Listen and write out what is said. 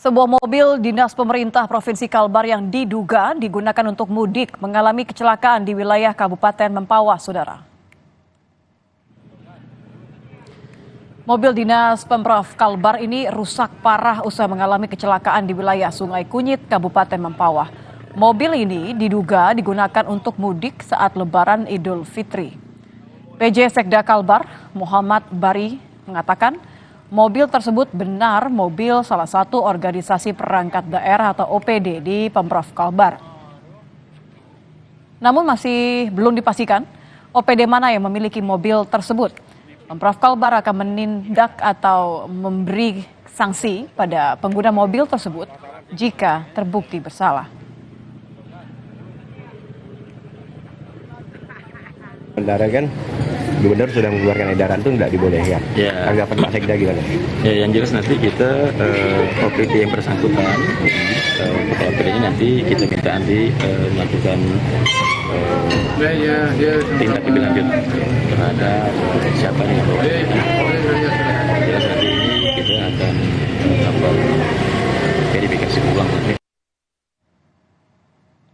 Sebuah mobil dinas pemerintah Provinsi Kalbar yang diduga digunakan untuk mudik mengalami kecelakaan di wilayah Kabupaten Mempawah, Saudara. Mobil dinas Pemprov Kalbar ini rusak parah usai mengalami kecelakaan di wilayah Sungai Kunyit, Kabupaten Mempawah. Mobil ini diduga digunakan untuk mudik saat Lebaran Idul Fitri. PJ Sekda Kalbar, Muhammad Bari, mengatakan mobil tersebut benar mobil salah satu organisasi perangkat daerah atau OPD di Pemprov Kalbar. Namun masih belum dipastikan OPD mana yang memiliki mobil tersebut. Pemprov Kalbar akan menindak atau memberi sanksi pada pengguna mobil tersebut jika terbukti bersalah. Sementara kan Gubernur sudah mengeluarkan edaran itu nggak dibolehkan. Ya. Tanggapan Pak Sekda gimana? Ya, yang jelas nanti kita OPD yang bersangkutan, OPD-nya nanti kita minta melakukan tindak lebih lanjut terhadap siapa yang bawa. Jelas nanti ini kita akan verifikasi ulang nanti